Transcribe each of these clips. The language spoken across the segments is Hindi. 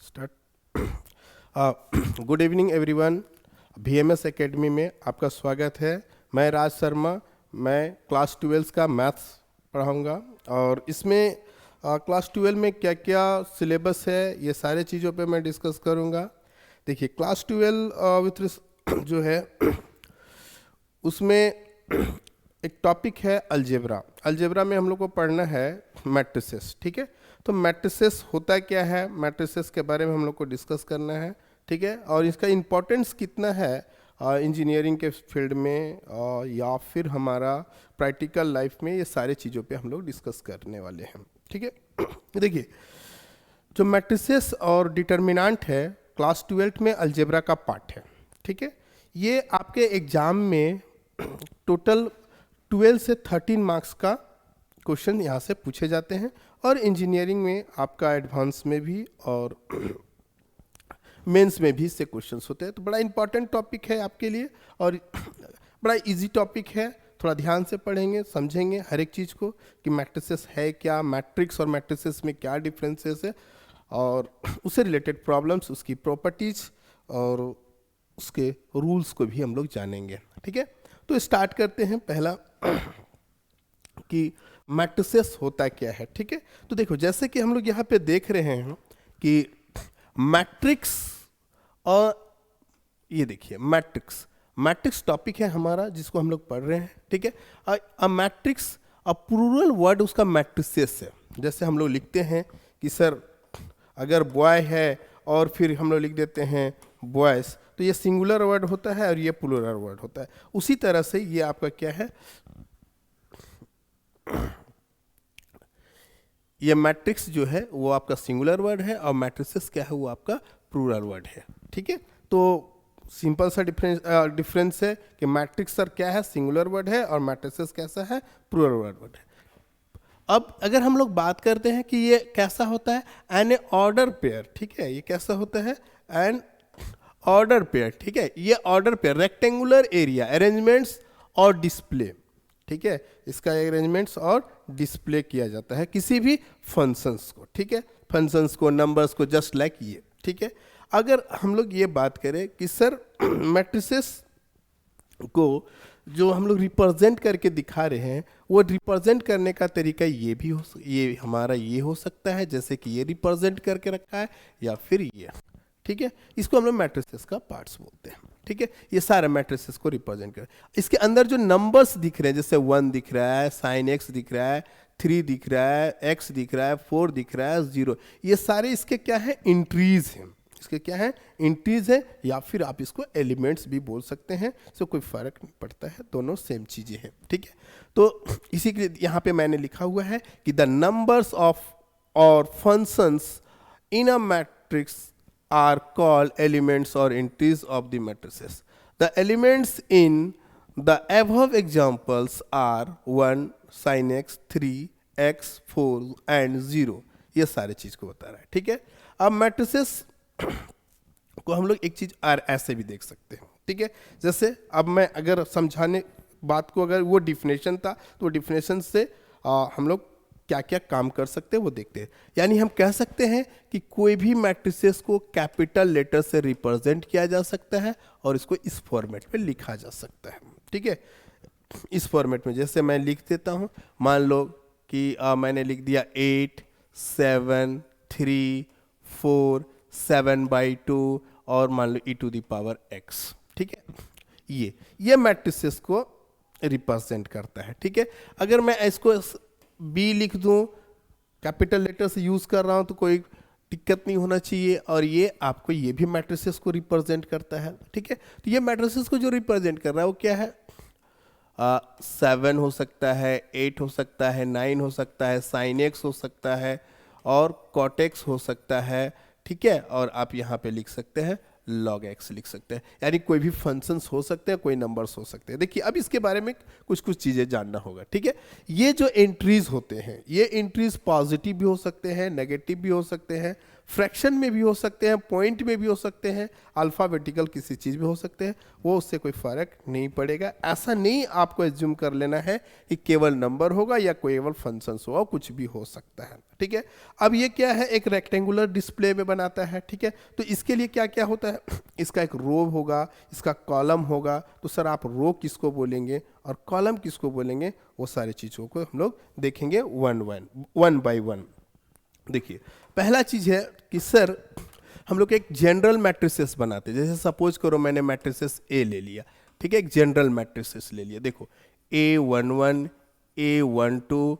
Start. Good evening everyone. VMS academy में आपका स्वागत है। मैं राज शर्मा, मैं क्लास 12 का मैथ्स पढ़ाऊंगा और इसमें क्लास 12 में क्या क्या सिलेबस है ये सारे चीज़ों पे मैं डिस्कस करूंगा। देखिए क्लास 12 जो है उसमें एक टॉपिक है अलजेब्रा। अलजेब्रा में हम लोग को पढ़ना है मैट्रिसेस, ठीक है। तो मैट्रिसेस होता क्या है, मैट्रिसेस के बारे में हम लोग को डिस्कस करना है, ठीक है। और इसका इम्पोर्टेंस कितना है इंजीनियरिंग के फील्ड में या फिर हमारा प्रैक्टिकल लाइफ में, ये सारे चीज़ों पे हम लोग डिस्कस करने वाले हैं, ठीक है। देखिए जो मैट्रिसेस और डिटर्मिनेंट है क्लास 12 में अलजेब्रा का पार्ट है, ठीक है। ये आपके एग्जाम में टोटल 12 से 13 मार्क्स का क्वेश्चन यहाँ से पूछे जाते हैं और इंजीनियरिंग में आपका एडवांस में भी और मेंस में भी इससे क्वेश्चंस होते हैं। तो बड़ा इंपॉर्टेंट टॉपिक है आपके लिए और बड़ा इजी टॉपिक है। थोड़ा ध्यान से पढ़ेंगे, समझेंगे हर एक चीज़ को कि मैट्रिसेस है क्या, मैट्रिक्स और मैट्रिसेस में क्या डिफरेंसेस है और उससे रिलेटेड प्रॉब्लम्स, उसकी प्रॉपर्टीज और उसके रूल्स को भी हम लोग जानेंगे, ठीक है। तो स्टार्ट करते हैं पहला कि मैट्रिसेस होता क्या है, ठीक है। तो देखो जैसे कि हम लोग यहाँ पे देख रहे हैं कि मैट्रिक्स और ये देखिए मैट्रिक्स, मैट्रिक्स टॉपिक है हमारा जिसको हम लोग पढ़ रहे हैं, ठीक है। A matrix a plural word उसका मैट्रिसेस है। जैसे हम लोग लिखते हैं कि सर अगर बॉय है और फिर हम लोग लिख देते हैं बॉयज, तो ये सिंगुलर वर्ड होता है और ये प्लूरल वर्ड होता है। उसी तरह से ये आपका क्या है, ये मैट्रिक्स जो है वो आपका सिंगुलर वर्ड है और मैट्रिसेस क्या है वो आपका प्लूरल वर्ड है, ठीक है। तो सिंपल सा डिफरेंस है कि मैट्रिक्स सर क्या है, सिंगुलर वर्ड है और मैट्रिसेस कैसा है, प्लूरल वर्ड है। अब अगर हम लोग बात करते हैं कि ये कैसा होता है, एन ऑर्डर पेयर, ठीक है। ये कैसा होता है, एन ऑर्डर पेयर, ठीक है। ये order pair rectangular area arrangements और डिस्प्ले, ठीक है। इसका अरेंजमेंट्स और डिस्प्ले किया जाता है किसी भी फंक्शंस को, ठीक है। फंक्शंस को, नंबर्स को, जस्ट लाइक ये, ठीक है। अगर हम लोग ये बात करें कि सर मैट्रिसेस को जो हम लोग रिप्रेजेंट करके दिखा रहे हैं वो रिप्रेजेंट करने का तरीका ये भी ये हमारा ये हो सकता है, जैसे कि ये रिप्रेजेंट करके रखा है या फिर ये, ठीक है। इसको हम लोग मैट्रिसेस का पार्ट्स बोलते हैं, ठीक है। ये सारे मैट्रिसेस को रिप्रेजेंट कर, इसके अंदर जो नंबर्स दिख रहे हैं जैसे 1 दिख रहा है, साइन x दिख रहा है, 3 दिख रहा है, x दिख रहा है, 4 दिख रहा है, 0, ये सारे इसके क्या है, इंट्रीज हैं। इसके क्या है, इंट्रीज है या फिर आप इसको एलिमेंट्स भी बोल सकते हैं, सो कोई फर्क नहीं पड़ता है, दोनों सेम चीजें हैं, ठीक है। तो इसी के लिए यहाँ पे मैंने लिखा हुआ है कि द नंबर्स ऑफ और functions in a matrix are called elements or entries of the matrices. The elements in the above examples are 1, sin x, 3, x, 4 and 0. ये सारे चीज को बता रहा है, ठीक है। अब मैट्रिसेस को हम लोग एक चीज और ऐसे भी देख सकते हैं, ठीक है। जैसे अब मैं अगर समझाने बात को, अगर वो डिफिनेशन था तो डिफिनेशन से हम लोग क्या क्या काम कर सकते हैं वो देखते हैं। यानी हम कह सकते हैं कि कोई भी मैट्रिसेस को कैपिटल लेटर से रिप्रेजेंट किया जा सकता है और इसको इस फॉर्मेट में लिखा जा सकता है, ठीक है। इस फॉर्मेट में जैसे मैं लिख देता हूँ, मान लो कि मैंने लिख दिया 8, 7, 3, 4, 7/2 और मान लो e⁻x, ठीक है। ये मैट्रिसेस को रिप्रेजेंट करता है, ठीक है। अगर मैं इसको B लिख दूं, कैपिटल लेटर से यूज कर रहा हूं तो कोई दिक्कत नहीं होना चाहिए। और ये आपको ये भी मैट्रिसेस को रिप्रेजेंट करता है, ठीक है। तो ये मैट्रिसेस को जो रिप्रेजेंट कर रहा है वो क्या है, 7 हो सकता है, 8 हो सकता है, 9 हो सकता है, sin x हो सकता है और cot x हो सकता है, ठीक है। और आप यहाँ पे लिख सकते हैं log x लिख सकते हैं, यानी कोई भी फंक्शंस हो सकते हैं, कोई नंबर्स हो सकते हैं। देखिए अब इसके बारे में कुछ कुछ चीज़ें जानना होगा, ठीक है। ये जो एंट्रीज होते हैं, ये एंट्रीज पॉजिटिव भी हो सकते हैं, नेगेटिव भी हो सकते हैं, फ्रैक्शन में भी हो सकते हैं, पॉइंट में भी हो सकते हैं, अल्फ़ाबेटिकल किसी चीज़ में हो सकते हैं, वो उससे कोई फ़र्क नहीं पड़ेगा। ऐसा नहीं आपको एज्यूम कर लेना है कि केवल नंबर होगा या केवल फंक्शंस होगा, कुछ भी हो सकता है, ठीक है। अब ये क्या है, एक रेक्टेंगुलर डिस्प्ले में बनाता है, ठीक है। तो इसके लिए क्या क्या होता है, इसका एक रो होगा, इसका कॉलम होगा। तो सर आप रो किसको बोलेंगे और कॉलम किसको बोलेंगे, वो सारी चीज़ों को हम लोग देखेंगे वन बाय वन। देखिए पहला चीज़ है कि सर हम लोग एक जनरल मैट्रिसेस बनाते हैं। जैसे सपोज करो मैंने मैट्रिसेस ए ले लिया, ठीक है, एक जनरल मैट्रिसेस ले लिया। देखो A11, A12,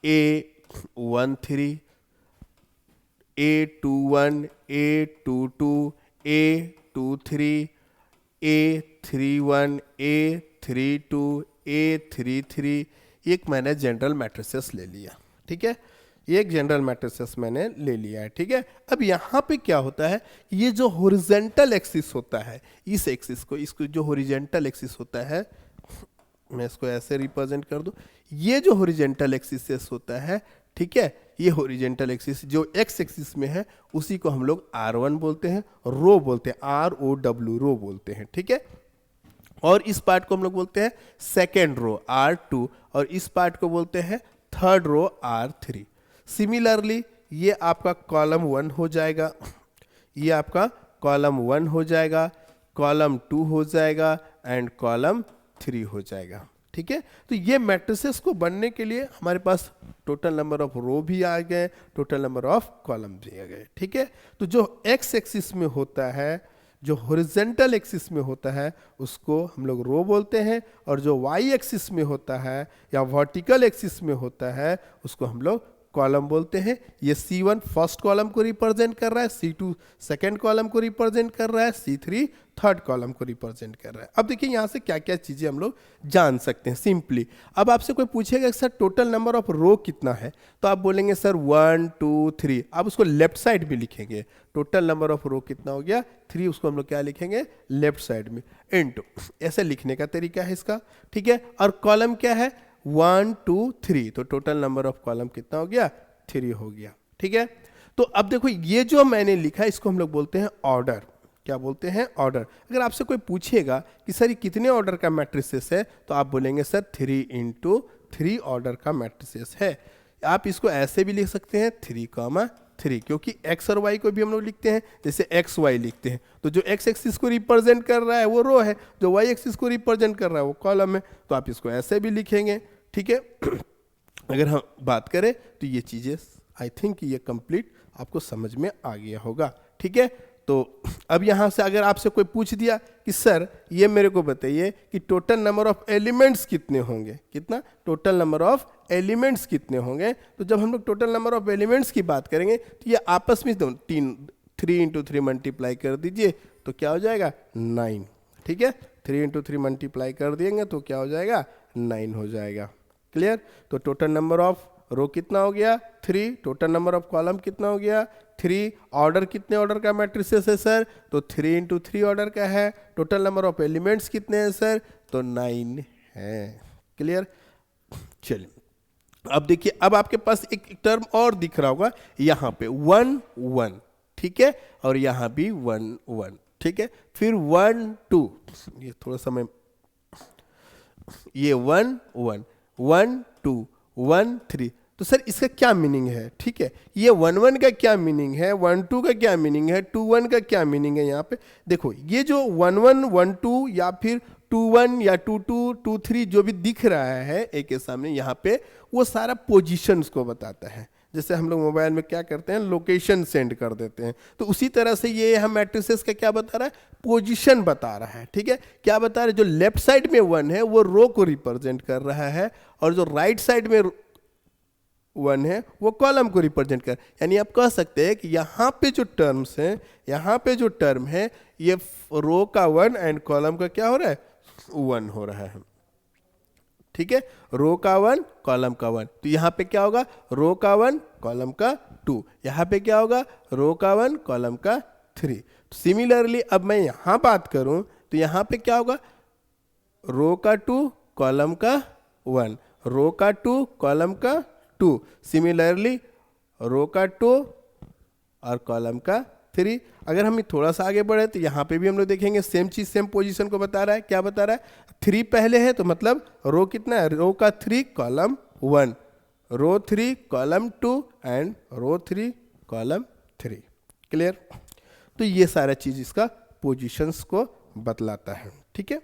A13, A21, A22, A23, A31, A32, A33, एक मैंने जनरल मैट्रिसेस ले लिया, ठीक है। ये एक जनरल मैट्रिसेस मैंने ले लिया है, ठीक है। अब यहाँ पे क्या होता है, ये जो हॉरिजॉन्टल एक्सिस होता है, इस एक्सिस को, इसको जो हॉरिजॉन्टल एक्सिस होता है, मैं इसको ऐसे रिप्रेजेंट कर दूं, ये जो हॉरिजॉन्टल एक्सिस होता है, ठीक है, ये हॉरिजॉन्टल एक्सिस जो एक्स एक्सिस में है उसी को हम लोग R1 बोलते हैं, रो बोलते हैं, ROW, रो बोलते हैं, ठीक है। और इस पार्ट को हम लोग बोलते हैं सेकेंड रो R2, और इस पार्ट को बोलते हैं थर्ड रो R3। सिमिलरली ये आपका कॉलम 1 हो जाएगा, ये आपका कॉलम 1 हो जाएगा, कॉलम 2 हो जाएगा एंड कॉलम 3 हो जाएगा, ठीक है। तो ये मैट्रिसेस को बनने के लिए हमारे पास टोटल नंबर ऑफ रो भी आ गए, टोटल नंबर ऑफ कॉलम भी आ गए, ठीक है। तो जो एक्स एक्सिस में होता है, जो हॉरिजॉन्टल एक्सिस में होता है उसको हम लोग रो बोलते हैं, और जो वाई एक्सिस में होता है या वर्टिकल एक्सिस में होता है उसको हम लोग कॉलम बोलते हैं। ये C1 फर्स्ट कॉलम को रिप्रेजेंट कर रहा है, C2 सेकेंड कॉलम को रिप्रेजेंट कर रहा है, C3 थर्ड कॉलम को रिप्रेजेंट कर रहा है। अब देखिए यहाँ से क्या क्या चीज़ें हम लोग जान सकते हैं सिंपली। अब आपसे कोई पूछेगा सर टोटल नंबर ऑफ रो कितना है, तो आप बोलेंगे सर 1 2 3। आप उसको लेफ्ट साइड में लिखेंगे, टोटल नंबर ऑफ रो कितना हो गया 3, उसको हम लोग क्या लिखेंगे लेफ्ट साइड में, इनटू, ऐसे लिखने का तरीका है इसका, ठीक है। और कॉलम क्या है 1 2 3, तो टोटल नंबर ऑफ कॉलम कितना हो गया 3 हो गया, ठीक है। तो अब देखो ये जो मैंने लिखा है इसको हम लोग बोलते हैं ऑर्डर। क्या बोलते हैं ऑर्डर। अगर आपसे कोई पूछेगा कि सर ये कितने ऑर्डर का मैट्रिसेस है, तो आप बोलेंगे सर 3 × 3 ऑर्डर का मैट्रिसेस है। आप इसको ऐसे भी लिख सकते हैं 3, क्योंकि एक्स और वाई को भी हम लोग लिखते हैं जैसे एक्स वाई लिखते हैं। तो जो एक्स एक्सिस को रिप्रेजेंट कर रहा है वो रो है, जो वाई एक्सिस को रिप्रेजेंट कर रहा है वो कॉलम है। तो आप इसको ऐसे भी लिखेंगे, ठीक है। अगर हम बात करें तो ये चीज़ें आई थिंक ये कंप्लीट आपको समझ में आ गया होगा, ठीक है। तो अब यहाँ से अगर आपसे कोई पूछ दिया कि सर ये मेरे को बताइए कि टोटल नंबर ऑफ एलिमेंट्स कितने होंगे, कितना टोटल नंबर ऑफ एलिमेंट्स कितने होंगे, तो जब हम लोग टोटल नंबर ऑफ एलिमेंट्स की बात करेंगे तो ये आपस में 3 × 3 मल्टीप्लाई कर दीजिए तो क्या हो जाएगा 9, ठीक है। 3 × 3 मल्टीप्लाई कर देंगे तो क्या हो जाएगा 9 हो जाएगा, क्लियर। तो टोटल नंबर ऑफ रो कितना हो गया 3, टोटल नंबर ऑफ कॉलम कितना हो गया 3, ऑर्डर कितने ऑर्डर का मैट्रिसेस है सर, तो 3 × 3 ऑर्डर का है। टोटल नंबर ऑफ एलिमेंट्स कितने हैं सर, तो 9 है, क्लियर। चलिए अब देखिए, अब आपके पास एक टर्म और दिख रहा होगा यहाँ पे 1 1, ठीक है, और यहाँ भी 1 1, ठीक है। फिर 1 2, ये थोड़ा सा मैं, ये 1 1 1 2 1 3, तो सर इसका क्या मीनिंग है, ठीक है। ये 1 1 का क्या मीनिंग है, 1 2 का क्या मीनिंग है, 2 1 का क्या मीनिंग है। यहाँ पे देखो ये जो 1 1 1 2 या फिर 2 1 या 2 2 2 3 जो भी दिख रहा है एक के सामने यहाँ पे, वो सारा पोजीशंस को बताता है। जैसे हम लोग मोबाइल में क्या करते हैं लोकेशन सेंड कर देते हैं, तो उसी तरह से ये हम मैट्रिसेस का क्या बता रहा है, पोजीशन बता रहा है, ठीक है। क्या बता रहा है, जो लेफ्ट साइड में 1 है वो रो को रिप्रेजेंट कर रहा है, और जो राइट साइड में 1 है वो कॉलम को रिप्रेजेंट कर। यानी आप कह सकते हैं कि यहाँ पे जो टर्म्स हैं, यहाँ पे जो टर्म है ये रो का 1 एंड कॉलम का क्या हो रहा है 1 हो रहा है, ठीक है। रो का 1 कॉलम का 1, तो यहाँ पे क्या होगा रो का 1 कॉलम का 2, यहाँ पे क्या होगा रो का 1 कॉलम का 3। सिमिलरली अब मैं यहाँ बात करूँ तो यहाँ पे क्या होगा रो का 2 कॉलम का 1, रो का 2 कॉलम का 2, सिमिलरली रो का 2 और कॉलम का 3। अगर हम थोड़ा सा आगे बढ़े तो यहाँ पे भी हम लोग देखेंगे सेम चीज सेम पोजीशन को बता रहा है। क्या बता रहा है 3 पहले है तो मतलब रो कितना है, रो का 3 column 1, row 3 column 2 and row 3 column 3। Clear? तो ये सारा चीज इसका पोजीशंस को बतलाता है। ठीक है,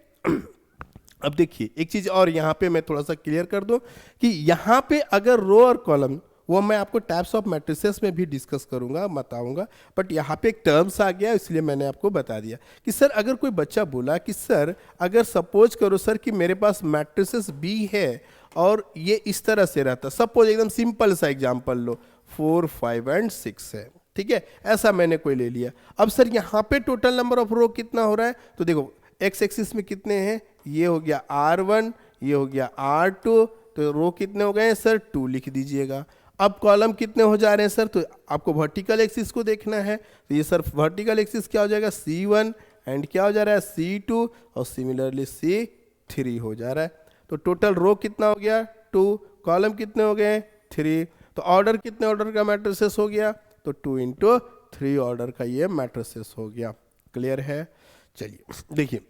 अब देखिए एक चीज और यहाँ पे मैं थोड़ा सा क्लियर कर दूं कि यहाँ पे अगर रो और कॉलम, वो मैं आपको टाइप्स ऑफ मैट्रिसेस में भी डिस्कस करूंगा, बताऊंगा, बट यहाँ पे एक टर्म्स आ गया इसलिए मैंने आपको बता दिया कि सर अगर कोई बच्चा बोला कि सर अगर सपोज करो सर कि मेरे पास मैट्रिसेस बी है और ये इस तरह से रहता, सपोज एकदम सिंपल सा एग्जाम्पल लो, 4 5 एंड 6 है, ठीक है, ऐसा मैंने कोई ले लिया। अब सर यहाँ पे टोटल नंबर ऑफ रो कितना हो रहा है, तो देखो एक्स एक्सिस में कितने हैं, ये हो गया R1, ये हो गया R2, तो रो कितने हो गए सर 2 लिख दीजिएगा। अब कॉलम कितने हो जा रहे हैं सर, तो आपको वर्टिकल एक्सिस को देखना है, तो ये सर वर्टिकल एक्सिस क्या हो जाएगा C1 एंड क्या हो जा रहा है C2 और सिमिलरली C3 हो जा रहा है। तो टोटल रो कितना हो गया 2, कॉलम कितने हो गए 3, तो ऑर्डर कितने ऑर्डर का मैट्रिसेस हो गया, तो 2 into 3 ऑर्डर का ये मैट्रिसेस हो गया। क्लियर है? चलिए देखिए,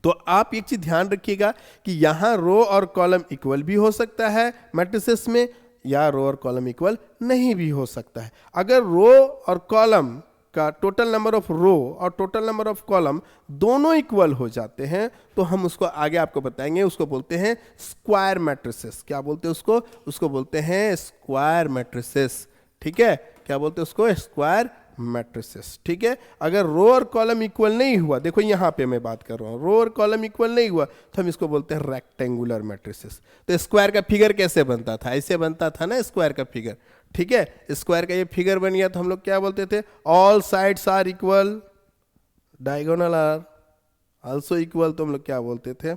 तो आप एक चीज ध्यान रखिएगा कि यहां रो और कॉलम इक्वल भी हो सकता है मैट्रिसेस में, या रो और कॉलम इक्वल नहीं भी हो सकता है। अगर रो और कॉलम का टोटल नंबर ऑफ रो और टोटल नंबर ऑफ कॉलम दोनों इक्वल हो जाते हैं तो हम उसको आगे आपको बताएंगे, उसको बोलते हैं स्क्वायर मैट्रिसेस। क्या बोलते हैं उसको? उसको बोलते हैं स्क्वायर मैट्रिसेस। ठीक है, क्या बोलते हैं उसको? Square matrices. ठीक है, अगर रो और कॉलम इक्वल नहीं हुआ, देखो यहां पे मैं बात कर रहा हूं, रो और कॉलम इक्वल नहीं हुआ तो हम इसको बोलते हैं रेक्टेंगुलर मैट्रिसेस। तो स्क्वायर का फिगर कैसे बनता था? ऐसे बनता था ना स्क्वायर का फिगर। ठीक है, स्क्वायर का ये फिगर बन गया तो हम लोग क्या बोलते थे? All sides are equal, diagonal are also equal, तो हम लोग क्या बोलते थे?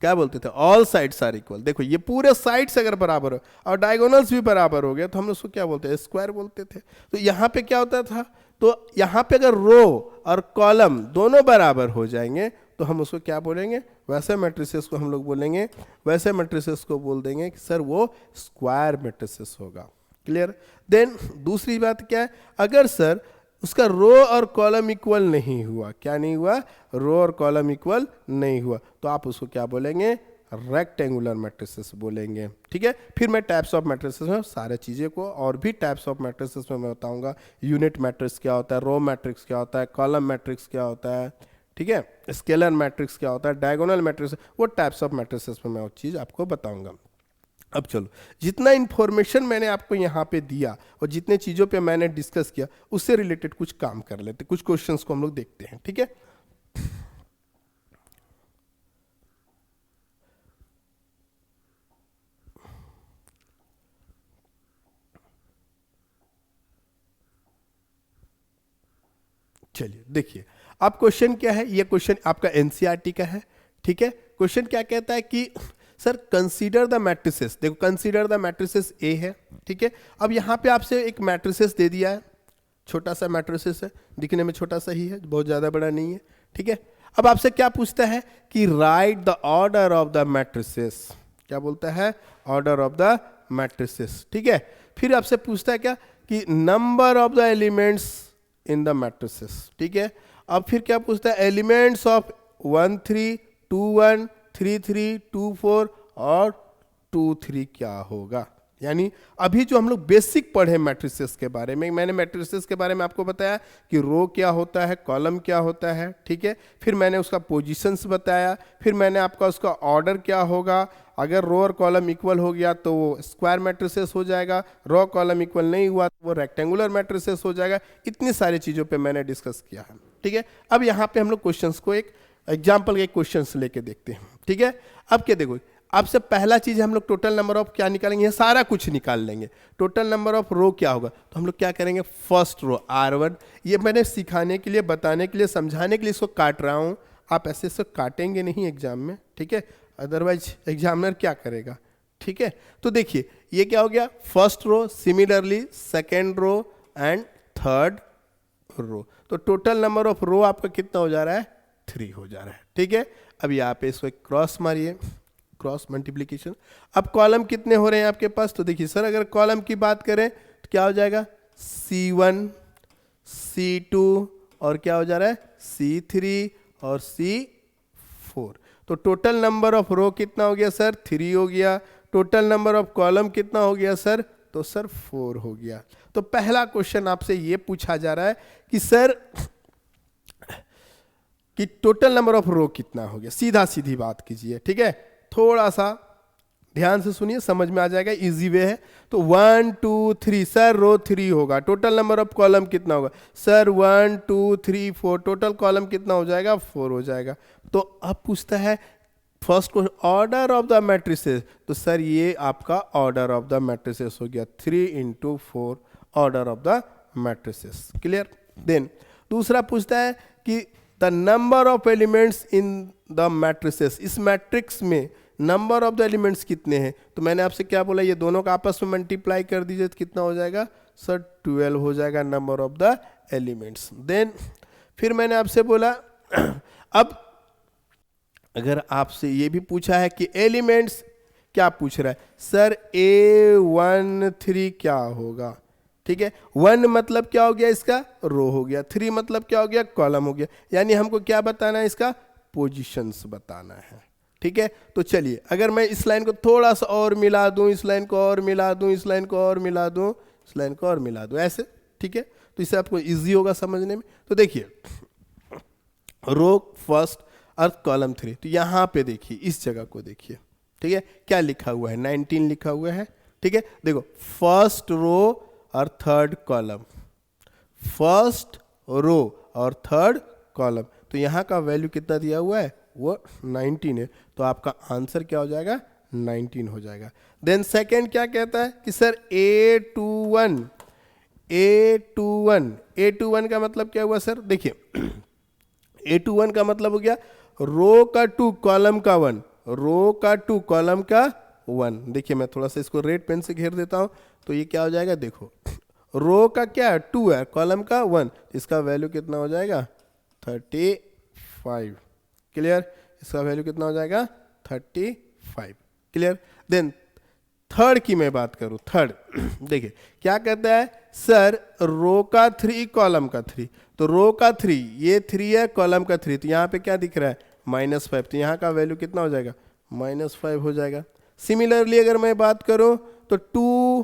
क्या बोलते थे? All sides are equal. देखो ये पूरे साइड्स अगर बराबर हो और डायगोनल्स भी बराबर हो गए तो हम उसको क्या बोलते हैं? स्क्वायर बोलते थे। तो यहाँ पे क्या होता था? तो यहाँ पे अगर रो और कॉलम दोनों बराबर हो जाएंगे तो हम उसको क्या बोलेंगे? वैसे मैट्रिसेस को हम लोग बोलेंगे, वैसे मैट्रिसेस को बोल देंगे कि सर वो स्क्वायर मैट्रिसेस होगा। क्लियर? देन दूसरी बात क्या है? अगर सर उसका रो और कॉलम इक्वल नहीं हुआ, क्या नहीं हुआ? रो और कॉलम इक्वल नहीं हुआ, तो आप उसको क्या बोलेंगे? रेक्टेंगुलर मैट्रिसेस बोलेंगे। ठीक है, फिर मैं टाइप्स ऑफ मैट्रिसेस में सारे चीज़ें को और भी टाइप्स ऑफ मैट्रिसेस में मैं बताऊंगा। यूनिट मैट्रिक्स क्या होता है, रो मैट्रिक्स क्या होता है, कॉलम मैट्रिक्स क्या होता है, ठीक है, स्केलर मैट्रिक्स क्या होता है, डायगोनल मैट्रिक्स, वो टाइप्स ऑफ मैट्रिसेस में मैं वो चीज़ आपको बताऊंगा। अब चलो, जितना इंफॉर्मेशन मैंने आपको यहाँ पे दिया और जितने चीज़ों पे मैंने डिस्कस किया उससे रिलेटेड कुछ काम कर लेते, कुछ क्वेश्चंस को हम लोग देखते हैं। ठीक है, चलिए देखिए, अब क्वेश्चन क्या है? ये क्वेश्चन आपका एनसीईआरटी का है। ठीक है, क्वेश्चन क्या कहता है कि सर कंसीडर द मैट्रिसेस। देखो कंसीडर द मैट्रिसेस ए है। ठीक है, अब यहाँ पे आपसे एक मैट्रिसेस दे दिया है, छोटा सा मैट्रिसेस है, दिखने में छोटा सा ही है, बहुत ज़्यादा बड़ा नहीं है। ठीक है, अब आपसे क्या पूछता है कि right the order of the matrices. क्या बोलता है? Order of the matrices. ठीक है, फिर आपसे पूछता है क्या कि number of the elements in the matrices. ठीक है, अब फिर क्या पूछता है? एलिमेंट्स ऑफ 1 3 2 1 3 3 2 4 और 2 3 क्या होगा? यानी अभी जो हम लोग बेसिक पढ़े मैट्रिसेस के बारे में, मैंने मैट्रिसेस के बारे में आपको बताया कि रो क्या होता है, कॉलम क्या होता है। ठीक है, फिर मैंने उसका पोजीशंस बताया, फिर मैंने आपका उसका ऑर्डर क्या होगा, अगर रो और कॉलम इक्वल हो गया तो वो स्क्वायर मैट्रिसेस हो जाएगा, रो कॉलम इक्वल नहीं हुआ तो वो रेक्टेंगुलर मैट्रिसेस हो जाएगा। इतनी सारी चीज़ों पे मैंने डिस्कस किया है। ठीक है, अब यहाँ पे हम लोग क्वेश्चंस को एक एग्जाम्पल के क्वेश्चंस लेके देखते हैं। ठीक है, अब क्या देखो, आपसे पहला चीज हम लोग टोटल नंबर ऑफ क्या निकालेंगे? ये सारा कुछ निकाल लेंगे। टोटल नंबर ऑफ रो क्या होगा? तो हम लोग क्या करेंगे? First row R1। ये मैंने सिखाने के लिए, बताने के लिए, समझाने के लिए इसको काट रहा हूँ, आप ऐसे इसको काटेंगे नहीं एग्जाम में। ठीक है, अदरवाइज एग्जामिनर क्या करेगा? ठीक है, तो देखिए ये क्या हो गया? First row, similarly second row and third row. तो टोटल नंबर ऑफ रो आपका कितना हो जा रहा है? 3 हो जा रहा है। ठीक है, अब यहाँ पे इसको एक क्रॉस मारिए, क्रॉस मल्टीप्लीकेशन। अब कॉलम कितने हो रहे हैं आपके पास? तो देखिए सर अगर कॉलम की बात करें तो क्या हो जाएगा? C1 C2 और क्या हो जा रहा है? C3 और C4। तो टोटल नंबर ऑफ रो कितना हो गया सर? 3 हो गया। टोटल नंबर ऑफ कॉलम कितना हो गया सर? तो सर 4 हो गया। तो पहला क्वेश्चन आपसे ये पूछा जा रहा है कि सर कि टोटल नंबर ऑफ रो कितना हो गया। सीधा सीधी बात कीजिए, ठीक है, थोड़ा सा ध्यान से सुनिए, समझ में आ जाएगा, इजी वे है। तो 1 2 3 सर रो 3 होगा। टोटल नंबर ऑफ कॉलम कितना होगा सर? 1 2 3 4। टोटल कॉलम कितना हो जाएगा? 4 हो जाएगा। तो अब पूछता है first question order of the matrices. तो सर ये आपका ऑर्डर ऑफ द मैट्रिसेस हो गया, 3 × 4 order of the matrices. Clear? Then दूसरा पूछता है कि the number of elements in the matrices. इस मैट्रिक्स में नंबर ऑफ द एलिमेंट्स कितने हैं? तो मैंने आपसे क्या बोला, ये दोनों का आपस में मल्टीप्लाई कर दीजिए तो कितना हो जाएगा सर? 12 हो जाएगा number of the elements. Then फिर मैंने आपसे बोला अब अगर आपसे ये भी पूछा है कि एलिमेंट्स, क्या पूछ रहा है सर? A13 क्या होगा? ठीक है, 1 मतलब क्या हो गया इसका? रो हो गया। 3 मतलब क्या हो गया? कॉलम हो गया। यानी हमको क्या बताना है? इसका पोजीशंस बताना है। ठीक है, तो चलिए अगर मैं इस लाइन को थोड़ा सा और मिला दूं, इस लाइन को और मिला दूं, इस लाइन को और मिला दूं, इस लाइन को और मिला दूं, ऐसे, ठीक है, तो इससे आपको इजी होगा समझने में। तो देखिए रो फर्स्ट और कॉलम 3, तो यहाँ पे देखिए इस जगह को देखिए, ठीक है, क्या लिखा हुआ है? 19 लिखा हुआ है। ठीक है, देखो फर्स्ट रो और थर्ड कॉलम, फर्स्ट रो और थर्ड कॉलम, तो यहाँ का वैल्यू कितना दिया हुआ है? वो 19 है। तो आपका आंसर क्या हो जाएगा? 19 हो जाएगा। देन सेकेंड क्या कहता है कि सर A21, A21 का मतलब क्या हुआ सर? देखिए A21 का मतलब हो गया रो का 2 कॉलम का 1, रो का 2 कॉलम का 1। देखिए मैं थोड़ा सा इसको रेड पेन से घेर देता हूं, तो ये क्या हो जाएगा? देखो रो का क्या है? 2 है, कॉलम का 1, इसका वैल्यू कितना हो जाएगा? 35। क्लियर? इसका वैल्यू कितना हो जाएगा? 35। क्लियर? देन थर्ड की मैं बात करूं, थर्ड देखिए क्या कहता है सर? रो का 3 कॉलम का 3, तो रो का 3, ये 3 है, कॉलम का 3, तो यहाँ पे क्या दिख रहा है? -5, तो यहाँ का वैल्यू कितना हो जाएगा? -5 हो जाएगा। सिमिलरली अगर मैं बात करूं तो 2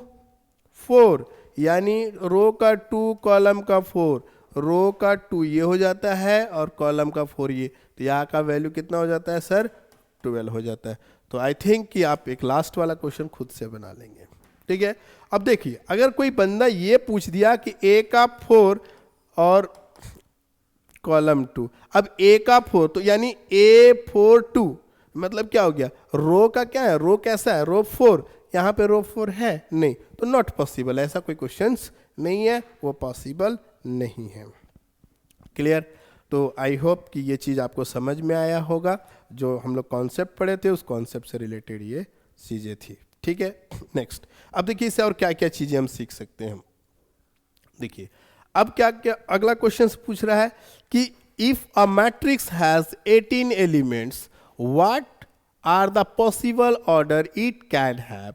4, यानी रो का 2 कॉलम का 4, रो का 2 ये हो जाता है और कॉलम का 4 ये, तो यहाँ का वैल्यू कितना हो जाता है सर? 12 हो जाता है। तो आई थिंक कि आप एक लास्ट वाला क्वेश्चन खुद से बना लेंगे। ठीक है, अब देखिए अगर कोई बंदा ये पूछ दिया कि A का 4 और कॉलम 2, अब A का 4 तो यानी A42 मतलब क्या हो गया? रो का क्या है? रो कैसा है? रो 4, यहाँ पे रो 4 है नहीं, तो नॉट पॉसिबल, ऐसा कोई क्वेश्चंस नहीं है, वो पॉसिबल नहीं है। क्लियर? तो आई होप कि ये चीज़ आपको समझ में आया होगा। जो हम लोग कॉन्सेप्ट पढ़े थे उस कॉन्सेप्ट से रिलेटेड ये चीज़ें थी। ठीक है, नेक्स्ट अब देखिए इससे और क्या क्या चीज़ें हम सीख सकते हैं। देखिए अब क्या क्या अगला क्वेश्चन पूछ रहा है कि if a matrix has 18 elements, what are the possible order it can have?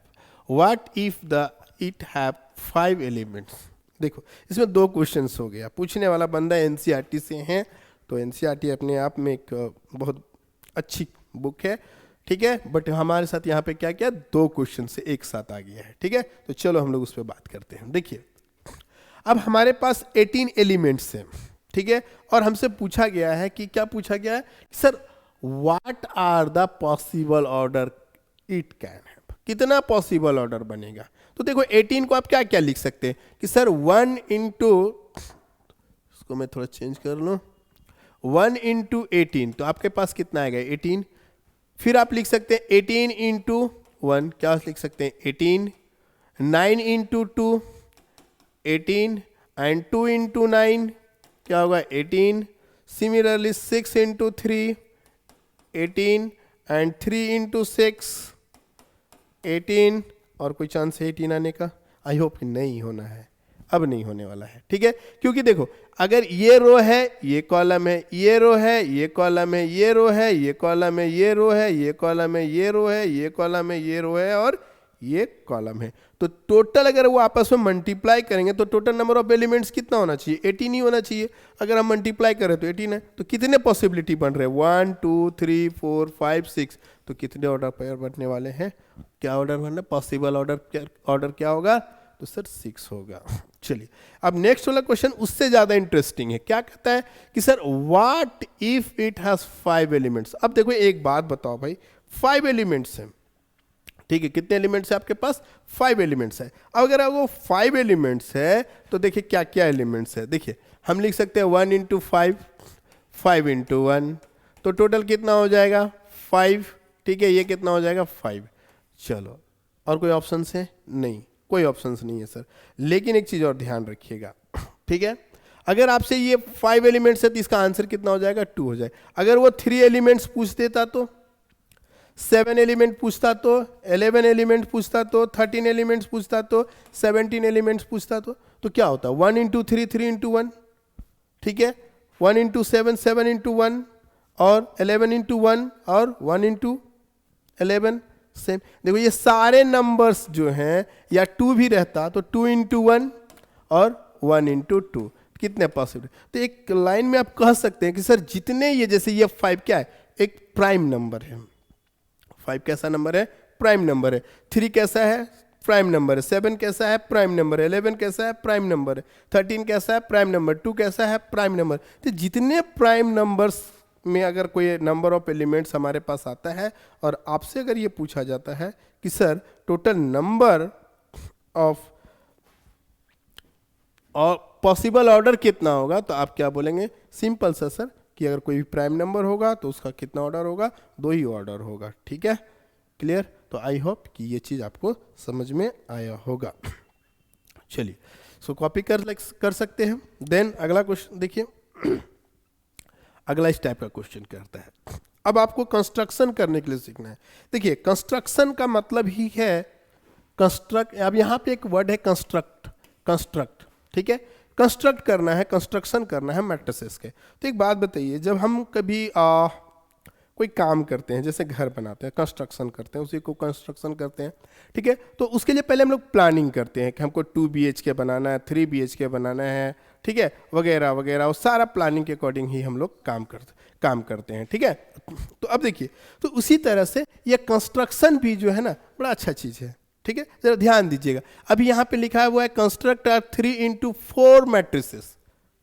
What if the it have 5 elements? देखो इसमें 2 क्वेश्चंस हो गया। पूछने वाला बंदा एनसीईआरटी से हैं, तो एनसीईआरटी अपने आप में एक बहुत अच्छी बुक है, ठीक है, बट हमारे साथ यहाँ पे क्या क्या 2 क्वेश्चन से एक साथ आ गया है। ठीक है, तो चलो हम लोग उस पर बात करते हैं। देखिए अब हमारे पास 18 एलिमेंट्स हैं, ठीक है, और हमसे पूछा गया है कि क्या पूछा गया है sir? What are the possible order it can have? कितना पॉसिबल ऑर्डर बनेगा? तो देखो 18 को आप क्या क्या लिख सकते हैं कि सर 1 इंटू, इसको मैं थोड़ा चेंज कर लूँ, 1 इंटू 18, तो आपके पास कितना आएगा? 18। फिर आप लिख सकते हैं 18 इंटू 1, क्या लिख सकते हैं? 18। 9 इंटू 2, 18, एंड 2 इंटू 9 क्या होगा? 18। Similarly 6 into 3, 18, and 3 into 6, 18। और कोई चांस है 18 आने का? आई होप कि नहीं होना है, अब नहीं होने वाला है। ठीक है, क्योंकि देखो अगर ये रो है, ये कॉलम है, ये रो है, ये कॉलम है, ये रो है, ये कॉलम है, ये रो है, ये कॉलम है, ये रो है, ये कॉलम है, ये रो है, और ये कॉलम है। तो टोटल अगर वो आपस में मल्टीप्लाई करेंगे तो टोटल नंबर ऑफ एलिमेंट्स कितना होना चाहिए, 18 ही होना चाहिए। अगर हम मल्टीप्लाई करें तो 18 है, तो कितने पॉसिबिलिटी बन रहे हैं, 1 2 3 4 5 6, तो कितने ऑर्डर पेयर बनने वाले हैं, क्या ऑर्डर बनना, पॉसिबल ऑर्डर क्या होगा, तो सर 6 होगा। चलिए अब नेक्स्ट वाला क्वेश्चन उससे ज्यादा इंटरेस्टिंग है, क्या कहता है कि sir what if it has 5 elements. अब देखो एक बात बताओ भाई, 5 एलिमेंट्स हैं, ठीक है, कितने एलिमेंट्स है आपके पास, 5 एलिमेंट्स है। अब अगर वो 5 एलिमेंट्स है तो देखिए क्या क्या एलिमेंट्स है, देखिए हम लिख सकते हैं 1 इंटू 5, 5 इंटू 1, तो टोटल कितना हो जाएगा 5, ठीक है, ये कितना हो जाएगा 5। चलो और कोई ऑप्शन है, नहीं कोई ऑप्शन नहीं है सर। लेकिन एक चीज और ध्यान रखिएगा, ठीक है, अगर आपसे ये 5 एलिमेंट्स है तो इसका आंसर कितना हो जाएगा, 2 हो जाएगा। अगर वो 3 एलिमेंट्स पूछ देता तो, 7 एलिमेंट पूछता तो, 11 एलिमेंट पूछता तो, 13 एलिमेंट्स पूछता तो, 17 एलिमेंट्स पूछता तो क्या होता, 1 इंटू 3, 3 इंटू 1, ठीक है, 1 इंटू 7, 7 इंटू 1, और 11 इंटू 1, और 1 इंटू 11 सेम। देखो ये सारे नंबर्स जो हैं, या 2 भी रहता तो 2 इंटू 1 और 1 इंटू 2, कितने पॉसिबल। तो एक लाइन में आप कह सकते हैं कि सर जितने ये, जैसे ये 5 क्या है, एक प्राइम नंबर है, 5 कैसा नंबर है, प्राइम नंबर है, 3 कैसा है, प्राइम नंबर है, 7 कैसा है, प्राइम नंबर है, 11 कैसा है, प्राइम नंबर है, 13 कैसा है, प्राइम नंबर, 2 कैसा है, प्राइम नंबर। तो जितने प्राइम नंबर्स में अगर कोई नंबर ऑफ एलिमेंट्स हमारे पास आता है और आपसे अगर ये पूछा जाता है कि सर टोटल नंबर ऑफ और पॉसिबल ऑर्डर कितना होगा, तो आप क्या बोलेंगे, सिंपल सा सर कि अगर कोई भी प्राइम नंबर होगा तो उसका कितना ऑर्डर होगा, 2 ही ऑर्डर होगा, ठीक है, क्लियर। तो आई होप कि ये चीज आपको समझ में आया होगा। चलिए सो कॉपी कर सकते हैं। देन अगला क्वेश्चन देखिए, अगला इस टाइप का क्वेश्चन करता है। अब आपको कंस्ट्रक्शन करने के लिए सीखना है। देखिए कंस्ट्रक्शन का मतलब ही है कंस्ट्रक्ट, अब यहाँ पे एक वर्ड है कंस्ट्रक्ट, ठीक है, कंस्ट्रक्ट करना है, कंस्ट्रक्शन करना है मैट्रिसेस के। तो एक बात बताइए, जब हम कभी कोई काम करते हैं, जैसे घर बनाते हैं, कंस्ट्रक्शन करते हैं, उसी को कंस्ट्रक्शन करते हैं, ठीक है, तो उसके लिए पहले हम लोग प्लानिंग करते हैं कि हमको 2 BHK बनाना है, 3 BHK बनाना है, ठीक है, वगैरह वगैरह, वो सारा प्लानिंग के अकॉर्डिंग ही हम लोग काम करते हैं, ठीक है। तो अब देखिए, तो उसी तरह से ये कंस्ट्रक्शन भी जो है ना, बड़ा अच्छा चीज़ है, ठीक है, जरा ध्यान दीजिएगा। अभी यहाँ पे लिखा हुआ है कंस्ट्रक्ट 3 इंटू 4 मैट्रिसेस,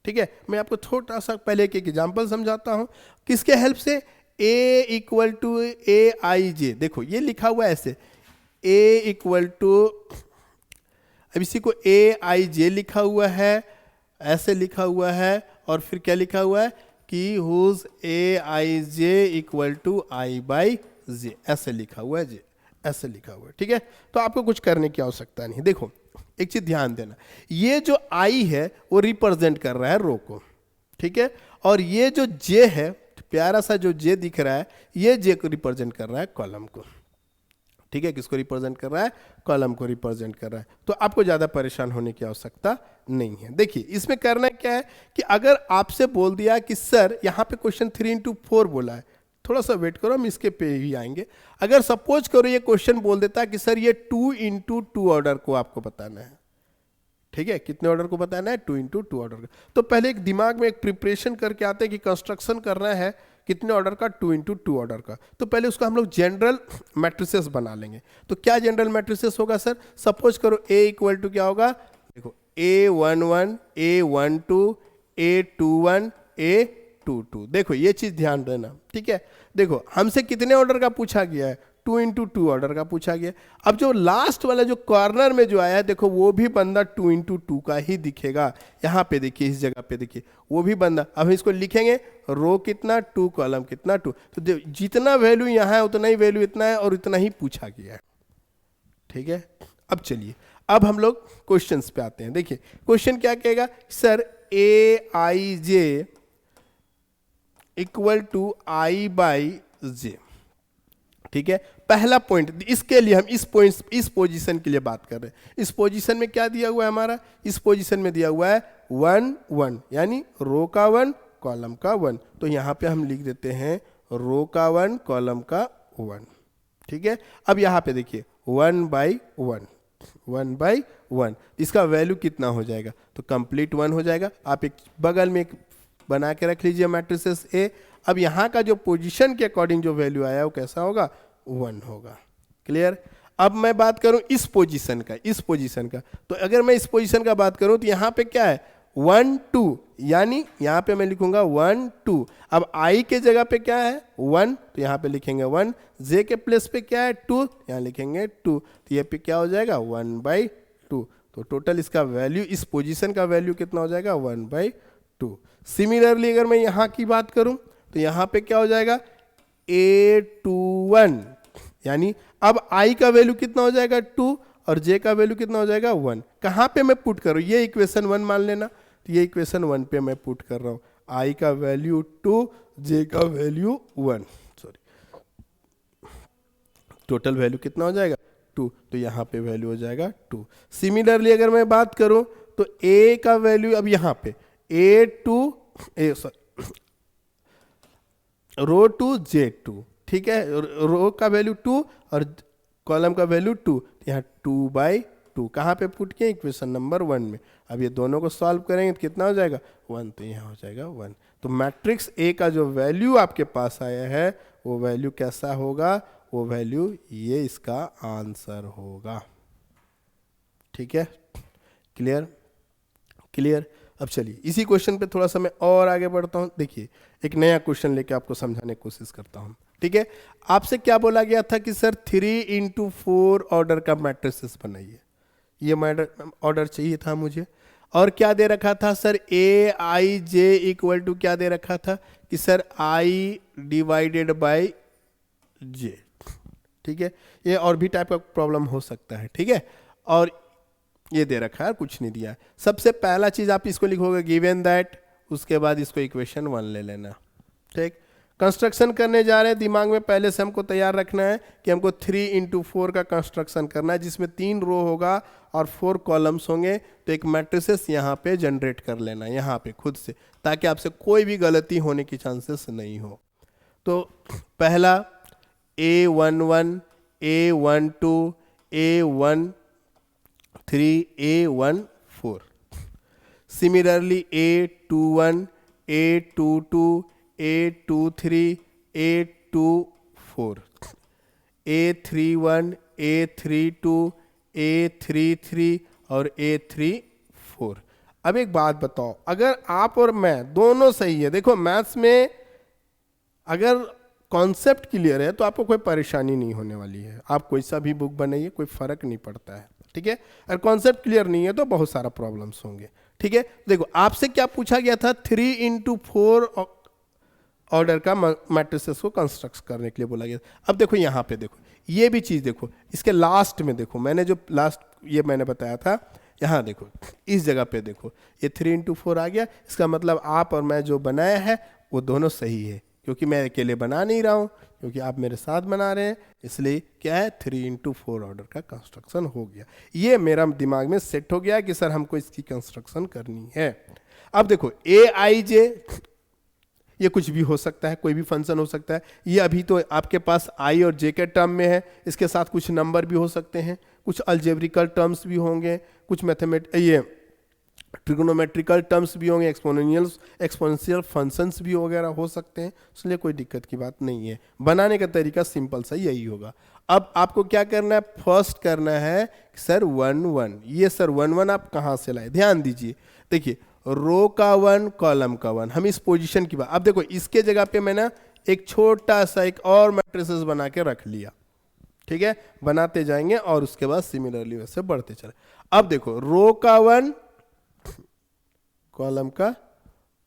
ठीक है। मैं आपको थोड़ा सा पहले एक एग्जाम्पल समझाता हूँ, किसके हेल्प से, A इक्वल टू AIJ, देखो ये लिखा हुआ है ऐसे, A इक्वल टू, अब इसी को AIJ लिखा हुआ है, ऐसे लिखा हुआ है, और फिर क्या लिखा हुआ है कि whose AIJ equal to I/J, ऐसे लिखा हुआ है जी, ऐसे लिखा हुआ है, ठीक है। तो आपको कुछ करने की आवश्यकता नहीं। देखो एक चीज ध्यान देना, ये जो I है वो रिप्रेजेंट कर रहा है रो को, ठीक है, और ये जो J है, प्यारा सा जो J दिख रहा है, ये J को रिप्रेजेंट कर रहा है कॉलम को, ठीक है, किसको रिप्रेजेंट कर रहा है, कॉलम को रिप्रेजेंट कर रहा है। तो आपको ज्यादा परेशान होने की आवश्यकता नहीं है। देखिए इसमें करना क्या है कि अगर आपसे बोल दिया कि सर यहाँ पे क्वेश्चन 3 इंटू 4 बोला है, थोड़ा सा वेट करो, हम इसके पे ही आएंगे। अगर सपोज करो ये क्वेश्चन बोल देता है कि सर ये 2 इंटू 2 ऑर्डर को आपको बताना है, ठीक है, कितने ऑर्डर को बताना है, 2 इंटू 2 ऑर्डर का। तो पहले एक दिमाग में एक प्रिपरेशन करके आते हैं कि कंस्ट्रक्शन करना है कितने ऑर्डर का, 2 इंटू 2 ऑर्डर का। तो पहले उसको हम लोग जनरल मैट्रिसेस बना लेंगे। तो क्या जनरल मैट्रिसेस होगा सर, सपोज करो A इक्वल टू क्या होगा, देखो A11, A12, A21, A22, देखो ये चीज ध्यान देना, ठीक है। देखो हमसे कितने ऑर्डर का पूछा गया है, 2 इंटू 2 ऑर्डर का पूछा गया। अब जो लास्ट वाला जो कॉर्नर में जो आया है, देखो वो भी बंदा 2 इंटू 2 का ही दिखेगा। यहाँ पे देखिए, इस जगह पे देखिए, वो भी बंदा। अब हम इसको लिखेंगे, रो कितना 2, कॉलम कितना 2, तो जितना वैल्यू यहाँ है उतना ही वैल्यू इतना है, और इतना ही पूछा गया है, ठीक है। अब चलिए, अब हम लोग क्वेश्चंस पे आते हैं। देखिए क्वेश्चन क्या कहेगा, sir AIJ equal to I/J, ठीक है। पहला पॉइंट, इसके लिए हम इस पोजीशन के लिए बात कर रहे हैं। इस पोजीशन में क्या दिया हुआ है हमारा, इस पोजीशन में दिया हुआ है 1 1, यानी रो का 1 कॉलम का 1। तो यहां पे हम लिख देते हैं रो का 1 कॉलम का 1, ठीक है। अब यहाँ पे देखिए 1/1, 1/1, इसका वैल्यू कितना हो जाएगा, तो कंप्लीट 1 हो जाएगा। आप एक बगल में एक बना के रख लीजिए मैट्रिसेस ए। अब यहाँ का जो पोजीशन के अकॉर्डिंग जो वैल्यू आया वो कैसा होगा, 1 होगा। क्लियर। अब मैं बात करूं इस पोजीशन का, इस पोजीशन का, तो अगर मैं इस पोजीशन का बात करूं तो यहाँ पे क्या है 1 2, यानी यहाँ पे मैं लिखूंगा 1 2। अब आई के जगह पे क्या है 1, तो यहाँ पे लिखेंगे 1। जे के प्लेस पे क्या है 2, यहाँ लिखेंगे 2। तो ये पे क्या हो जाएगा 1/2। तो टोटल इसका वैल्यू, इस पोजीशन का वैल्यू कितना हो जाएगा 1/2। सिमिलरली अगर मैं यहाँ की बात करूं तो यहाँ पे क्या हो जाएगा A21, यानी अब I का वैल्यू कितना हो जाएगा 2 और J का वैल्यू कितना हो जाएगा 1। कहाँ पे मैं पुट करूँ, ये इक्वेशन 1 मान लेना, तो ये इक्वेशन 1 पे मैं पुट कर रहा हूँ। I का वैल्यू 2, J का वैल्यू 1, सॉरी, टोटल वैल्यू कितना हो जाएगा 2, तो यहाँ पे वैल्यू हो जाएगा 2। सिमिलरली अगर मैं बात करूँ तो A का वैल्यू अब यहाँ पे रो 2 J2, ठीक है, रो का वैल्यू 2 और कॉलम का वैल्यू 2, यहाँ 2/2 कहाँ पे पुट किया, इक्वेशन नंबर 1 में। अब ये दोनों को सॉल्व करेंगे तो कितना हो जाएगा 1, तो यहाँ हो जाएगा 1। तो मैट्रिक्स ए का जो वैल्यू आपके पास आया है वो वैल्यू कैसा होगा, वो वैल्यू ये इसका आंसर होगा। ठीक है, क्लियर क्लियर। अब चलिए इसी क्वेश्चन पे थोड़ा सा मैं और आगे बढ़ता हूँ। देखिए एक नया क्वेश्चन लेके आपको समझाने की कोशिश करता हूँ। ठीक है, आपसे क्या बोला गया था कि सर 3x4 ऑर्डर का मैट्रिसेस बनाइए, ये ऑर्डर चाहिए था मुझे। और क्या दे रखा था सर, Aij इक्वल टू क्या दे रखा था कि सर I/J। ठीक है, ये और भी टाइप का प्रॉब्लम हो सकता है। ठीक है, और ये दे रखा है, कुछ नहीं दिया है। सबसे पहला चीज आप इसको लिखोगे गिवन दैट, उसके बाद इसको इक्वेशन 1 ले लेना। ठीक, कंस्ट्रक्शन करने जा रहे हैं, दिमाग में पहले से हमको तैयार रखना है कि हमको 3x4 का कंस्ट्रक्शन करना है, जिसमें 3 रो होगा और 4 कॉलम्स होंगे। तो एक मैट्रिसेस यहाँ पे जनरेट कर लेना यहाँ पे खुद से, ताकि आपसे कोई भी गलती होने की चांसेस नहीं हो। तो पहला A11, A12, A13, A14। Similarly A21, A22, A23, A24, A31, A32, A33 और A34। अब एक बात बताओ, अगर आप और मैं दोनों सही है, देखो मैथ्स में अगर कॉन्सेप्ट क्लियर है तो आपको कोई परेशानी नहीं होने वाली है। आप कोई सा भी बुक बनाइए, कोई फर्क नहीं पड़ता है। ठीक है, अगर कॉन्सेप्ट क्लियर नहीं है तो बहुत सारा प्रॉब्लम्स होंगे। ठीक है, देखो आपसे क्या पूछा गया था, 3x4 ऑर्डर का मैट्रिसेस को कंस्ट्रक्ट करने के लिए बोला गया। अब देखो यहाँ पे देखो, ये भी चीज देखो, इसके लास्ट में देखो, मैंने जो लास्ट ये मैंने बताया था, यहाँ देखो इस जगह पे देखो, ये 3x4 आ गया। इसका मतलब आप और मैं जो बनाया है वो दोनों सही है, क्योंकि मैं अकेले बना नहीं रहा हूँ, क्योंकि आप मेरे साथ बना रहे हैं, इसलिए क्या है 3x4 ऑर्डर का कंस्ट्रक्शन हो गया। ये मेरा दिमाग में सेट हो गया कि सर हमको इसकी कंस्ट्रक्शन करनी है। अब देखो Aij, ये कुछ भी हो सकता है, कोई भी फंक्शन हो सकता है। ये अभी तो आपके पास I और J के टर्म में है, इसके साथ कुछ नंबर भी हो सकते हैं, कुछ अल्जेब्रिकल टर्म्स भी होंगे, कुछ ये ट्रिगोनोमेट्रिकल टर्म्स भी होंगे, एक्सपोनेंशियल फंक्शंस भी वगैरह हो सकते हैं, इसलिए कोई दिक्कत की बात नहीं है। बनाने का तरीका सिंपल सा यही होगा। अब आपको क्या करना है, फर्स्ट करना है सर 1 1। ये सर 1 1 आप कहाँ से लाए, ध्यान दीजिए। देखिए रो का 1, कॉलम का 1, हम इस पोजीशन की बात। अब देखो इसके जगह पे मैंने एक छोटा सा एक और मैट्रिसेस बना के रख लिया। ठीक है, बनाते जाएंगे और उसके बाद सिमिलरली वैसे बढ़ते चले। अब देखो रो का 1, कॉलम का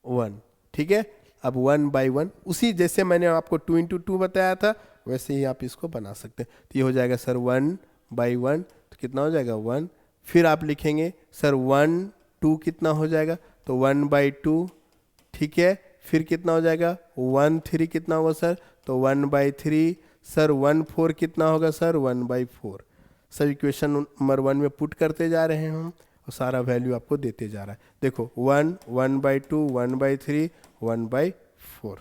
1। ठीक है, अब 1/1 उसी जैसे मैंने आपको 2x2 बताया था वैसे ही आप इसको बना सकते हैं। तो ये हो जाएगा सर 1/1, तो कितना हो जाएगा 1। फिर आप लिखेंगे सर 1 2 कितना हो जाएगा, तो 1/2। ठीक है, फिर कितना हो जाएगा 1 3 कितना होगा सर, तो 1/3। सर 1 4 कितना होगा सर, 1/4। सर इक्वेशन नंबर 1 में पुट करते जा रहे हैं हम, और सारा वैल्यू आपको देते जा रहा है। देखो 1 1/2 1/3 1/4।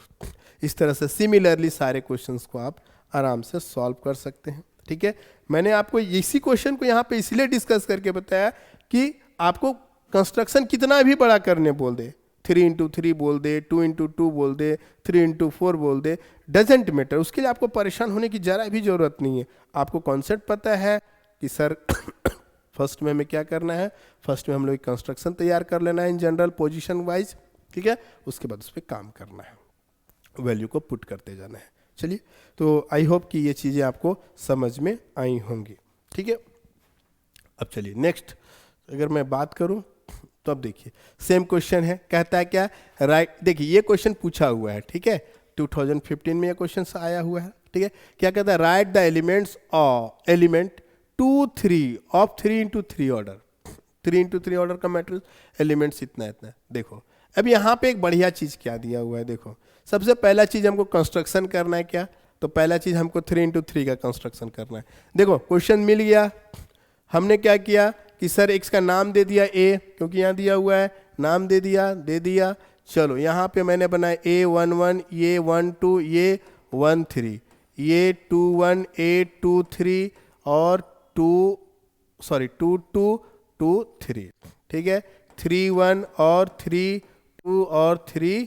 इस तरह से सिमिलरली सारे क्वेश्चंस को आप आराम से सॉल्व कर सकते हैं। ठीक है, मैंने आपको इसी क्वेश्चन को यहाँ पे इसलिए डिस्कस करके बताया कि आपको कंस्ट्रक्शन कितना भी बड़ा करने बोल दे, 3x3 बोल दे, 2x2 बोल दे, 3x4 बोल दे, डजेंट मैटर, उसके लिए आपको परेशान होने की जरा भी जरूरत नहीं है। आपको कॉन्सेप्ट पता है कि सर फर्स्ट में हमें क्या करना है, फर्स्ट में हम लोग कंस्ट्रक्शन तैयार कर लेना है इन जनरल पोजीशन वाइज, ठीक है, उसके बाद उस पर काम करना है, वैल्यू को पुट करते जाना है। चलिए, तो आई होप कि ये चीज़ें आपको समझ में आई होंगी। ठीक है, अब चलिए नेक्स्ट अगर मैं बात करूं तो अब देखिए सेम क्वेश्चन है, कहता है क्या, राइट, देखिए ये क्वेश्चन पूछा हुआ है, ठीक है, 2015 में ये क्वेश्चन आया हुआ है। ठीक है, क्या कहता है, right the elements of element 2 3 of 3x3 order, 3x3 order का मैट्रिक्स, एलिमेंट्स इतना इतना। देखो अब यहाँ पे एक बढ़िया चीज़ क्या दिया हुआ है, देखो सबसे पहला चीज़ हमको कंस्ट्रक्शन करना है, क्या, तो पहला चीज़ हमको 3x3 का कंस्ट्रक्शन करना है। देखो क्वेश्चन मिल गया, हमने क्या किया कि सर x का नाम दे दिया a, क्योंकि यहाँ दिया हुआ है, नाम दे दिया। चलो यहाँ पे मैंने बनाया a11, ये 12, ये 13, ये 21, a23 और 2 2 2 3, ठीक है, 3 1 और 3 2 और 3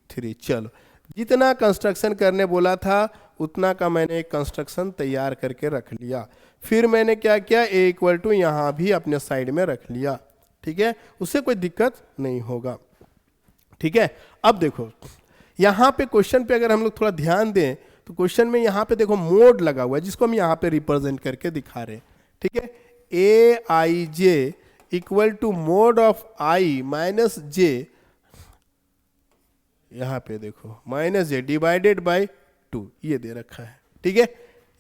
3। चलो जितना कंस्ट्रक्शन करने बोला था उतना का मैंने एक कंस्ट्रक्शन तैयार करके रख लिया। फिर मैंने क्या किया, ए इक्वल टू यहाँ भी अपने साइड में रख लिया। ठीक है, उससे कोई दिक्कत नहीं होगा। ठीक है, अब देखो यहाँ पे क्वेश्चन पे अगर हम लोग थोड़ा ध्यान दें तो क्वेश्चन में यहाँ पे देखो मोड लगा हुआ है, जिसको हम यहाँ पे रिप्रेजेंट करके दिखा रहे हैं। ठीक है, a i j equal to mod of i minus j, यहाँ पे देखो माइनस जे डिवाइडेड बाय 2, ये दे रखा है। ठीक है,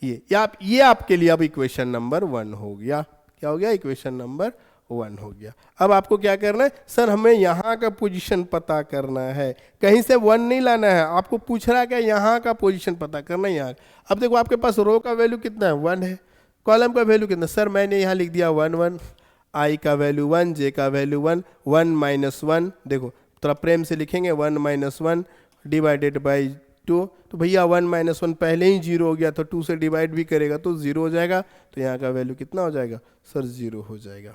ये आपके लिए अब इक्वेशन नंबर 1 हो गया। क्या हो गया, इक्वेशन नंबर 1 हो गया। अब आपको क्या करना है, सर हमें यहाँ का पोजीशन पता करना है, कहीं से 1 नहीं लाना है, आपको पूछ रहा है कि यहाँ का पोजीशन पता करना है यहाँ। अब देखो आपके पास रो का वैल्यू कितना है, 1 है, कॉलम का वैल्यू कितना, सर मैंने यहाँ लिख दिया 1 1, आई का वैल्यू 1, जे का वैल्यू 1, 1 माइनस 1, देखो थोड़ा प्रेम से लिखेंगे 1 माइनस 1 डिवाइडेड बाई 2, तो भैया 1 माइनस 1 पहले ही 0 हो गया, तो 2 से डिवाइड भी करेगा तो 0 हो जाएगा, तो यहाँ का वैल्यू कितना हो जाएगा, सर 0 हो जाएगा।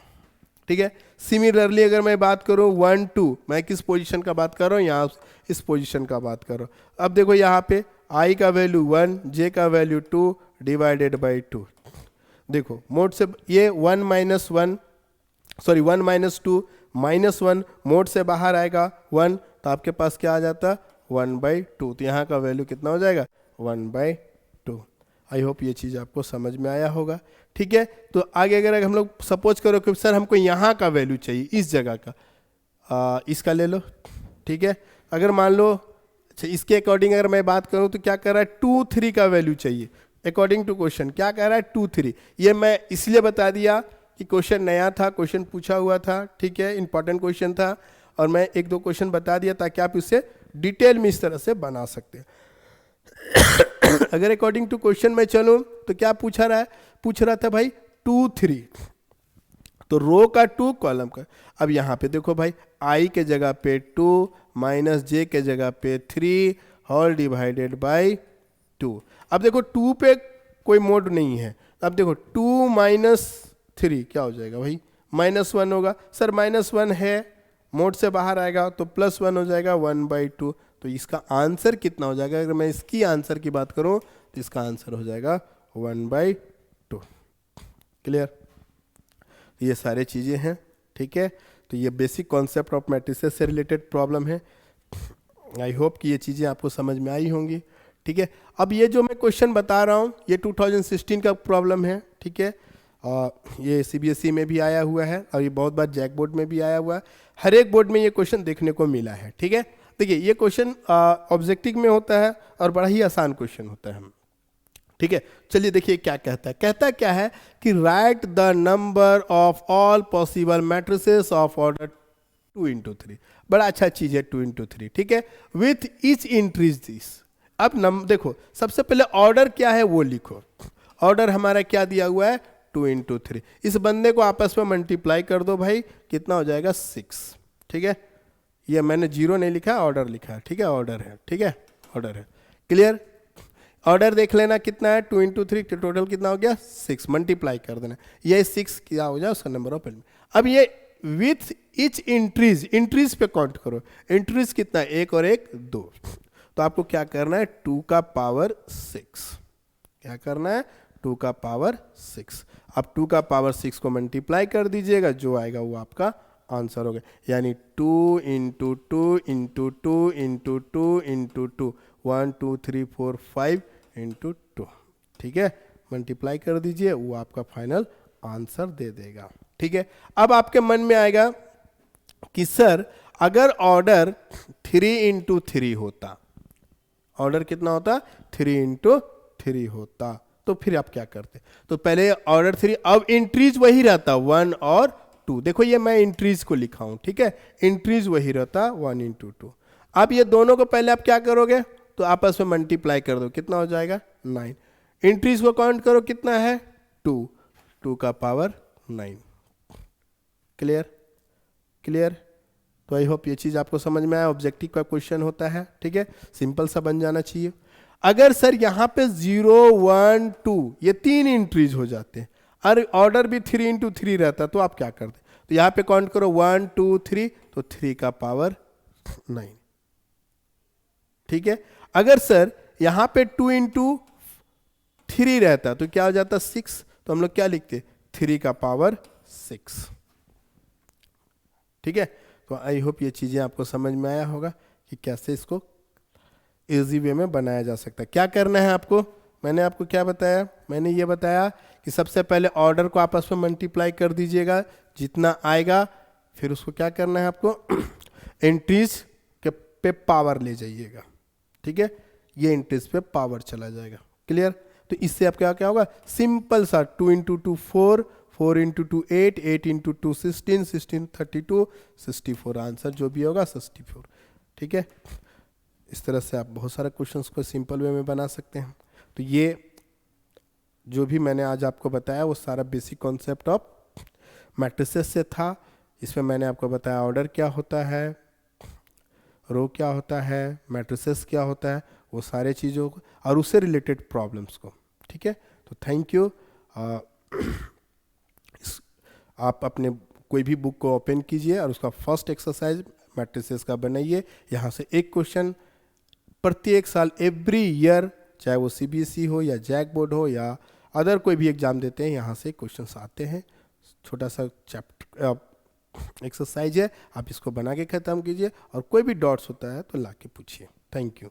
ठीक है, सिमिलरली अगर मैं बात करूँ 1 2, मैं किस पोजीशन का बात कर रहा हूँ, यहाँ इस पोजीशन का बात कर रहा हूँ। अब देखो यहाँ पे आई का वैल्यू 1, जे का वैल्यू 2 डिवाइडेड बाई 2, देखो मोड से ये 1 माइनस 2 -1 मोड से बाहर आएगा 1, तो आपके पास क्या आ जाता, 1/2, तो यहाँ का वैल्यू कितना हो जाएगा, 1/2। आई होप ये चीज़ आपको समझ में आया होगा। ठीक है, तो आगे अगर हम लोग सपोज करो कि सर हमको यहाँ का वैल्यू चाहिए, इस जगह का, इसका ले लो। ठीक है, अगर मान लो अच्छा इसके अकॉर्डिंग अगर मैं बात करूँ तो क्या कर रहा है, 2 3 का वैल्यू चाहिए अकॉर्डिंग टू क्वेश्चन, क्या कह रहा है 2 3। ये मैं इसलिए बता दिया कि क्वेश्चन नया था, क्वेश्चन पूछा हुआ था, ठीक है, इंपॉर्टेंट क्वेश्चन था, और मैं 1 2 क्वेश्चन बता दिया ताकि आप इसे डिटेल में इस तरह से बना सकते हैं। अगर अकॉर्डिंग टू क्वेश्चन में चलूं तो क्या पूछ रहा था भाई 2 3, तो रो का 2 कॉलम का। अब यहाँ पे देखो भाई आई के जगह पे 2 माइनस जे के जगह पे 3 होल डिवाइडेड बाई 2। अब देखो 2 पे कोई मोड नहीं है, अब देखो 2 माइनस 3 क्या हो जाएगा भाई, -1 होगा। सर -1 है, मोड से बाहर आएगा तो +1 हो जाएगा 1/2, तो इसका आंसर कितना हो जाएगा, अगर मैं इसकी आंसर की बात करूं तो इसका आंसर हो जाएगा 1/2। क्लियर, ये सारे चीज़ें हैं। ठीक है, तो ये बेसिक कॉन्सेप्ट ऑफ मैट्रिसेस से रिलेटेड प्रॉब्लम है। आई होप कि ये चीज़ें आपको समझ में आई होंगी। ठीक है, अब ये जो मैं क्वेश्चन बता रहा हूँ ये 2016 का प्रॉब्लम है। ठीक है, ये CBSE में भी आया हुआ है और ये बहुत बार जैक बोर्ड में भी आया हुआ है, हर एक बोर्ड में ये क्वेश्चन देखने को मिला है। ठीक है, देखिए ये क्वेश्चन ऑब्जेक्टिव में होता है और बड़ा ही आसान क्वेश्चन होता है। ठीक है, चलिए देखिए क्या कहता क्या है कि right the number of all possible matrices of order 2 into 3। बड़ा अच्छा चीज है 2 into 3। ठीक है, विथ ईच इंट्रीज दिस। अब देखो सबसे पहले ऑर्डर क्या है वो लिखो। ऑर्डर हमारा क्या दिया हुआ है 2 into 3। इस बंदे को आपस में मल्टीप्लाई कर दो भाई, कितना हो जाएगा 6। ठीक है, ये मैंने 0 नहीं लिखा, ऑर्डर लिखा है। ठीक है, ऑर्डर है। ठीक है, ऑर्डर है। क्लियर, ऑर्डर देख लेना कितना है, 2 इंटू 3 टोटल कितना हो गया 6, मल्टीप्लाई कर देना, ये 6 क्या हो जाए उसका नंबर ऑफ एलिमेंट। अब ये विथ इच इंट्रीज पे काउंट करो, इंट्रीज कितना, एक और एक 2, तो आपको क्या करना है 2 का पावर 6, क्या करना है 2 का पावर 6। अब 2 का पावर 6 को मल्टीप्लाई कर दीजिएगा, जो आएगा वो आपका आंसर हो गया, यानी 2 into 2 into 2 into 2 into 2, 1 2 3 4 5 into 2, ठीक है, मल्टीप्लाई कर दीजिए, वो आपका फाइनल आंसर दे देगा। ठीक है, अब आपके मन में आएगा कि सर अगर ऑर्डर 3 इंटू 3 होता, ऑर्डर कितना होता 3 इंटू 3 होता, तो फिर आप क्या करते, तो पहले ऑर्डर 3, अब इंट्रीज वही रहता 1 और 2, देखो ये मैं इंट्रीज को लिखा हूं, ठीक है, इंट्रीज वही रहता 1 इंटू 2। अब ये दोनों को पहले आप क्या करोगे, तो आपस में मल्टीप्लाई कर दो, कितना हो जाएगा 9, इंट्रीज को काउंट करो कितना है 2, 2 का पावर 9। क्लियर, क्लियर, तो आई होप ये चीज आपको समझ में आया, ऑब्जेक्टिव का क्वेश्चन होता है, ठीक है, सिंपल सा बन जाना चाहिए। अगर सर यहाँ पे 0 1 2 ये 3 इंट्रीज हो जाते हैं और ऑर्डर भी 3 इंटू 3 रहता, तो आप क्या करते, तो यहाँ पे काउंट करो 1 2 3, तो 3 का पावर 9, ठीक है। अगर सर यहाँ पे 2 इंटू 3 रहता तो क्या हो जाता 6, तो हम लोग क्या लिखते 3 का पावर 6, ठीक है। तो आई होप ये चीजें आपको समझ में आया होगा कि कैसे इसको इजी वे में बनाया जा सकता है। क्या करना है आपको, मैंने आपको क्या बताया, मैंने ये बताया कि सबसे पहले ऑर्डर को आपस में मल्टीप्लाई कर दीजिएगा, जितना आएगा फिर उसको क्या करना है आपको एंट्रीज के पे पावर ले जाइएगा, ठीक है, ये एंट्रीज पे पावर चला जाएगा। क्लियर, तो इससे आप क्या क्या होगा, सिंपल सा 2 इंटू 2 4, 4 इंटू 2 8, 8 इंटू 2 16, 16 32, 64, आंसर जो भी होगा 64, ठीक है। इस तरह से आप बहुत सारे क्वेश्चंस को सिंपल वे में बना सकते हैं। तो ये जो भी मैंने आज आपको बताया वो सारा बेसिक कॉन्सेप्ट ऑफ मैट्रिसेस से था। इसमें मैंने आपको बताया ऑर्डर क्या होता है, रो क्या होता है, मैट्रिसेस क्या होता है, वो सारे चीज़ों को और उससे रिलेटेड प्रॉब्लम्स को, ठीक है। तो थैंक यू। आप अपने कोई भी बुक को ओपन कीजिए और उसका फर्स्ट एक्सरसाइज मैट्रिसेस का बनाइए, यहाँ से एक क्वेश्चन प्रत्येक साल एवरी ईयर, चाहे वो सीबीएसई हो या जैक बोर्ड हो या अदर कोई भी एग्जाम देते हैं, यहाँ से क्वेश्चंस आते हैं। छोटा सा चैप्टर एक्सरसाइज है, आप इसको बना के ख़त्म कीजिए और कोई भी डॉट्स होता है तो ला के पूछिए। Thank you.